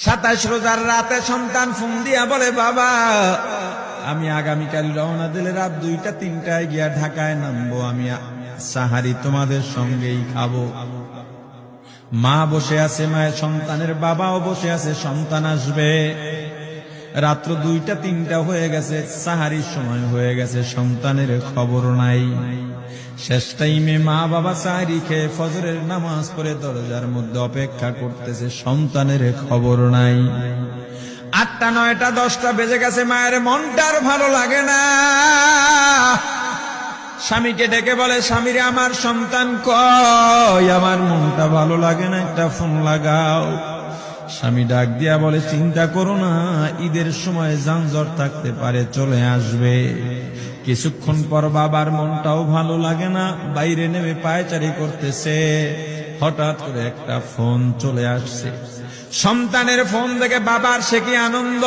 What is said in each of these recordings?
27 রোজার রাতে সন্তান ফোন দিয়া বলে, বাবা আমি আগামীকাল রওনা দিলে রাত 2টা-3টায় গিয়া ঢাকায় নামবো, আমি সাহারি তোমাদের সঙ্গেই খাবো। মা বসে আছে, মায়ের সন্তানের বাবাও বসে আছে, সন্তান আসবে। রাত্র 2টা-3টা হয়ে গেছে, সাহারির সময় হয়ে গেছে, সন্তানের খবর নাই। শেষ টাইমে মা বাবা সাহারি খেয়ে ফজরের নামাজ পড়ে দরজার মধ্যে অপেক্ষা করতেছে, সন্তানের খবর নাই। 8টা, 9টা, 10টা বেজে গেছে, মায়ের মনটার ভালো লাগে না। স্বামীকে ডেকে বলে, স্বামীরে আমার সন্তান কই, আমার মনটা ভালো লাগে না, একটা ফোন লাগাও। স্বামী ডাক দিয়া বলে, চিন্তা করো না, ঈদের সময় যানজট থাকতে পারে, চলে আসবে। কিছুক্ষণ পর বাবার মনটাও ভালো লাগে না, বাইরে নেমে পায়চারি করতেছে। হঠাৎ করে একটা ফোন চলে আসছে। সন্তানের ফোন দেখে বাবার সে কি আনন্দ।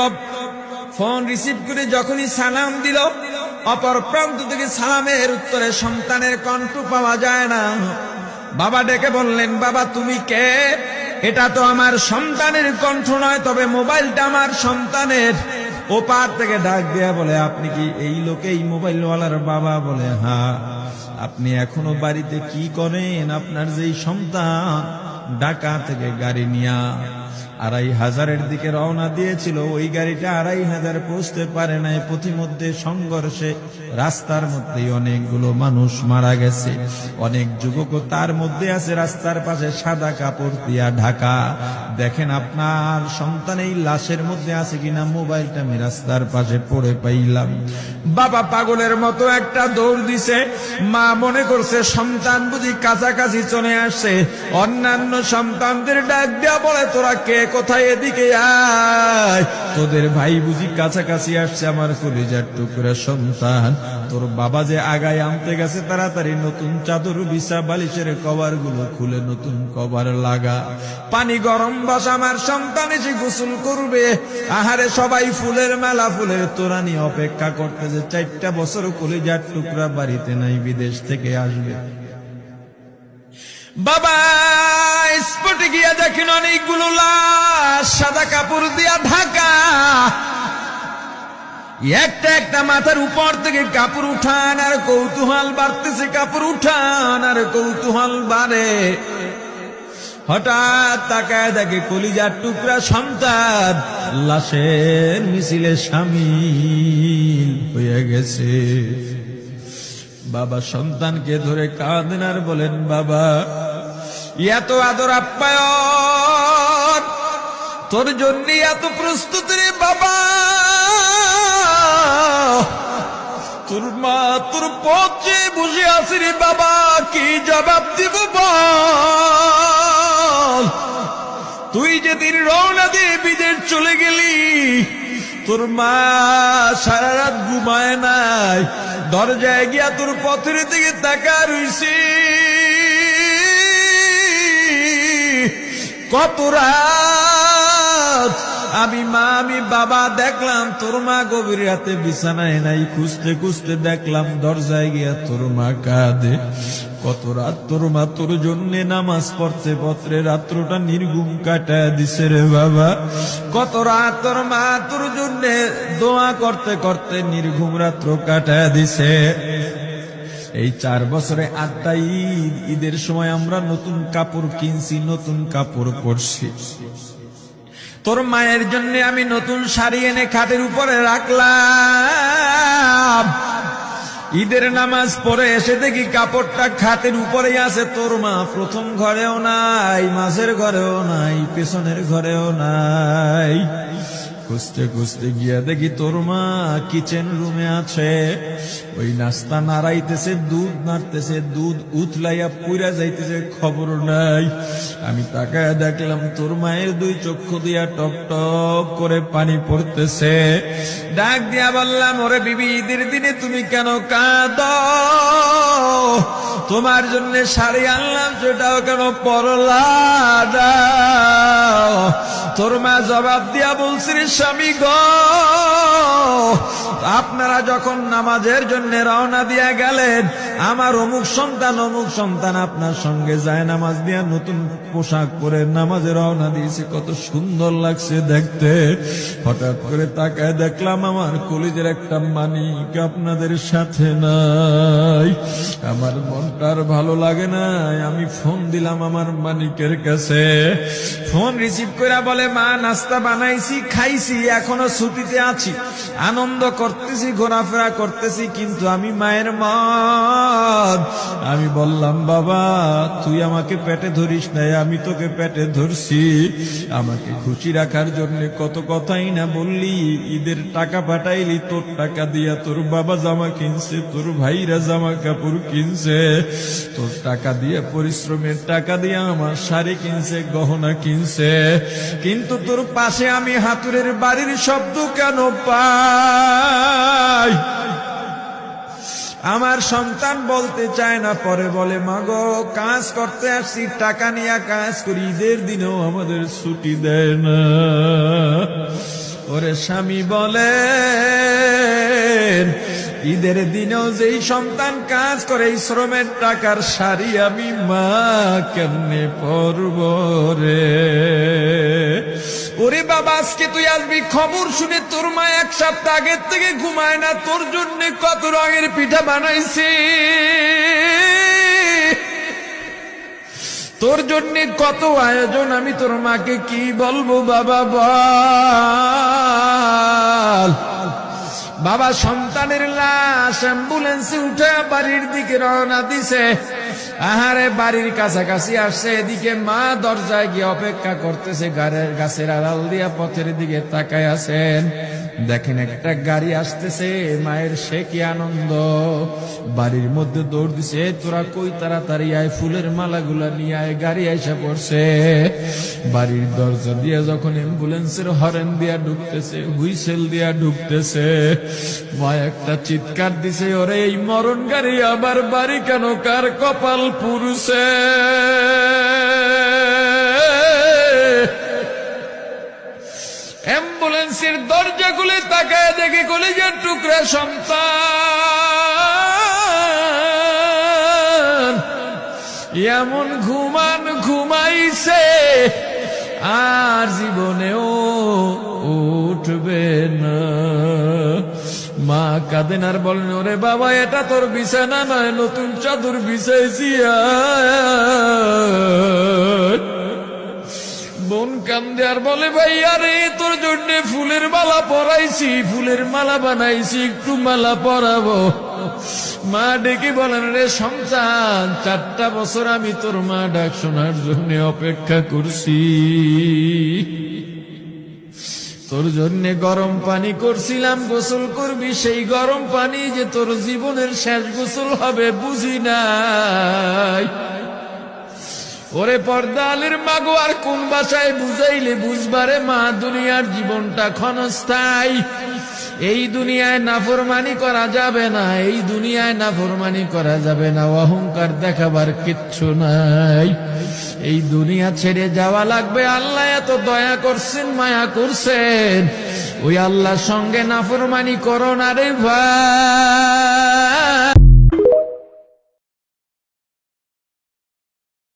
ফোন রিসিভ করে যখনই সালাম দিল, অপর প্রান্ত থেকে সালামের উত্তরে সন্তানের কণ্ঠ পাওয়া যায় না। বাবা ডেকে বললেন, বাবা তুমি কে? এটা তো আমার সন্তানের কণ্ঠ নয়, তবে মোবাইলটা আমার সন্তানের। ওপার থেকে ডাক দেয়া বলে, আপনি কি এই লোকেই মোবাইলওয়ালার বাবা? বলে, হ্যাঁ। আপনি এখনো বাড়িতে কি করেন? আপনার যেই সন্তান ঢাকা থেকে গাড়ি নিয়া 2500-এর দিকে রওনা দিয়েছিল, ওই গাড়িটা 2500 পৌঁছতে পারে নাই। পথিমধ্যে সংঘর্ষে রাস্তার মধ্যেই অনেকগুলো মানুষ মারা গেছে, অনেক যুবকও তার মধ্যে আছে। রাস্তার পাশে সাদা কাপড় দিয়া ঢাকা। দেখেন আপনার সন্তান এই লাশের মধ্যে আছে কিনা। মোবাইলটা আমি রাস্তার পাশে পড়ে পাইলাম। বাবা পাগলের মতো একটা দৌড় দিছে। মা মনে করছে সন্তান বুঝি কাছাকাছি চলে আসছে। অন্যান্য সন্তানদের ডাক দেয়া বলে, তোরা কে, কোথায়, এদিকে আয়, তোদের ভাই বুঝি কাছাকাছি আসছে। আমার কলিজার টুকরা সন্তান, তোর বাবা যে আগায় আনতে গেছে, তাড়াতাড়ি নতুন চাদর বিছা, বালিশের কভার গুলো খুলে নতুন কভার লাগা, পানি গরম বসা, আমার সন্তান এসে গোসল করবে। আহারে সবাই ফুলের মেলা, ফুলের তোড়া নিয়ে অপেক্ষা করতেছে। 4টা বছর কলিজার টুকরা বাড়িতে নাই, বিদেশ থেকে আসবে। বাবা স্পটে গিয়া দেখেন অনেকগুলো লাশ সাদা কাপড় দিয়া ঢাকা। একটা একটা মাথার উপর থেকে কাপড় উঠান আর কৌতূহল বাড়তেছে, কাপড় উঠান আর কৌতূহল বাড়ে। হঠাৎ তাকায় দেখে কলিজার টুকরা সন্তান লাশের মিছিলে শামিল হয়ে গেছে। বাবা সন্তানকে ধরে কাঁদেন আর বলেন, বাবা এত আদর আপ্যায়ন তোর জন্য, এত প্রস্তুতি রে বাবা, তোর মা তোর পথে বসে আছে রে বাবা, কি জবাব দিব বল? তুই যেদিন রওনা দিয়ে বিদেশ চলে গেলি, তোর মা সারা রাত ঘুমায় নাই, দরজায় গিয়া তোর পথের দিকে তাকা রইছি। কত রাত আমি মা আমি বাবা দেখলাম, তোর মা গভীর রাতে বিছানায় নাই, খুঁজতে খুঁজতে দেখলাম দরজায় গিয়া তোর মা কাঁদে। কত রাত তোর মা তোর জন্যে নামাজ পড়তে পড়তে রাত্রটা নির্ঘুম কাটায় দিছে রে বাবা। কত রাত তোর মা তোর জন্যে দোয়া করতে করতে নির্ঘুম রাত্র কাটায় দিছে। এই 4 বছরে 8টা ঈদ, ঈদের সময় আমরা নতুন কাপড় কিনছি, নতুন কাপড় পরছি। তোর মায়ের জন্য আমি নতুন শাড়ি এনে খাটের উপরে রাখলাম। ঈদের নামাজ পড়ে এসে দেখি কাপড়টা খাটের উপরেই আছে, তোর মা প্রথম ঘরেও নাই, মাঝের ঘরেও নাই, পেছনের ঘরেও নাই। খুঁজতে খুঁজতে গিয়া দেখি তোর মা কিচেন রুমে আছে। ওই নাস্তা নাড়াইতেছে, দুধ নাড়তেছে, দুধ উথলাইয়া পুইরা যাইতেছে, খবর নাই। আমি তাকায় দেখলাম তোর মায়ের 2 চক্ষু দিয়া টপ টপ করে পানি পড়তেছে। ডাক দিয়া বললাম, ওরে বিবি, ঈদের দিনে তুমি কেন কাঁদো? তোমার জন্য শাড়ি আনলাম, সেটাও কেন পরলা? তোর মা জবাব দিয়া বলছে, রে স্বামী গো, আপনারা যখন নামাজের জন্য রওনা দিয়া গেলেন, আমার অমুক সন্তান আপনার সঙ্গে যায় নামাজ দিয়া নতুন পোশাক পরে নামাজে রওনা দিয়েছে, কত সুন্দর লাগছে দেখতে। হঠাৎ করে তাকায় দেখলাম আমার কলিজের একটা মানিক আপনাদের সাথে নাই। আমার মনটা আর ভালো লাগে নাই। আমি ফোন দিলাম আমার মানিকের কাছে। ফোন রিসিভ করে বলে, মা নাস্তা বানাইছি, খাইছি, এখনো ছুটিতে আছি, আনন্দ করতেছি, ঘোরাফেরা করতেছি, কিন্তু আমি মায়ের মন। আমি বললাম, বাবা তুই আমাকে পেটে ধরিস নাই, আমি তোকে পেটে ধরছি। আমাকে খুশি রাখার জন্য কত কথাই না বললি। ঈদের টাকা পাঠাইলি, তোর টাকা দিয়া তোর বাবা জামা কিনছে, তোর ভাইরা জামা কাপড় কিনছে, তোর টাকা দিয়ে, পরিশ্রমের টাকা দিয়ে আমার শাড়ি কিনছে, গহনা কিনছে, কিন্তু তোর পাশে আমি হাতুড়ের বাড়ির শব্দ কেন পাই? আমার সন্তান বলতে চায় না, পরে বলে, মাগো কাজ করতে আসছি, টাকা নিয়ে কাজ করি, ঈদের দিনেও আমাদের ছুটি দেয় না। ওরে স্বামী বলেন, ঈদের দিনেও যেই সন্তান কাজ করে, এই শ্রমের টাকার শাড়ি আমি মা কেমনে পরব রে? ওরে বাবা, আজকে তুই আসবি, খবর শুনে তোর মা এক সপ্তাহ আগের থেকে ঘুমায় না, তোর জন্য কত রঙের পিঠা বানাইছি, তোর জন্য কত আয়োজন, আমি তোর মাকে কি বলবো বাবা বল। বাবা সন্তানের লাশ অ্যাম্বুলেন্সে উঠে বাড়ির দিকে রওনা দিছে। আহারে বাড়ির কাছাকাছি আসছে, এদিকে মা দরজায় গিয়ে অপেক্ষা করতেছে, গাছের আড়াল দিয়া পথের দিকে তাকায় আছেন। দেখেন একটা গাড়ি আসতেছে, মায়ের সে কি আনন্দ, বাড়ির মধ্যে দৌড় দিছে, তোরা কই তাড়াতাড়ি আয়, ফুলের মালাগুলা নিয়ে আয়, গাড়ি এসে পড়ছে। বাড়ির দরজা দিয়ে যখন অ্যাম্বুলেন্সের হরেন দিয়া ঢুকতেছে, হুইসেল দিয়া ঢুকতেছে, মা একটা চিৎকার দিছে, ওরে এই মরণ গাড়ি আবার বাড়ি কেন, কার কপাল পুরুষে? অ্যাম্বুলেন্সের দরজা খুলে তাকায় দেখে কলিজার টুকরা সন্তান এমন ঘুমাইছে, আর জীবনেও উঠবে না। মা কাঁদেন আর বলেন, ওরে বাবা এটা তোর বিছানা নয়, নতুন চাদর বিছাইছি। বোন কান্দে আর বলে, ভাই আরে তোর জন্য ফুলের মালা পরাইছি, ফুলের মালা বানাইছি, একটু মালা পরাবো। মা ডেকে বলেন, রে সন্তান, 4টা বছর আমি তোর মা ডাক শোনার জন্য অপেক্ষা করছি, তোর জন্য গরম পানি করছিলাম, গোসল করবি, সেই গরম পানি যে তোর জীবনের শেষ গোসল হবে বুঝি নাই। ওরে পর্দালের মাগো, আর কোন ভাষায় বুঝাইলে বুঝবারে মা, দুনিয়ার জীবনটা ক্ষণস্থায়ী, এই দুনিয়ায় নাফরমানি করা যাবে না, এই দুনিয়ায় নাফরমানি করা যাবে না, অহংকার দেখাবার কিচ্ছু নাই, এই দুনিয়া ছেড়ে যাওয়া লাগবে। আল্লাহ এত দয়া করছেন, মায়া করছেন, ওই আল্লাহর সঙ্গে নাফরমানি করো না রে ভাই।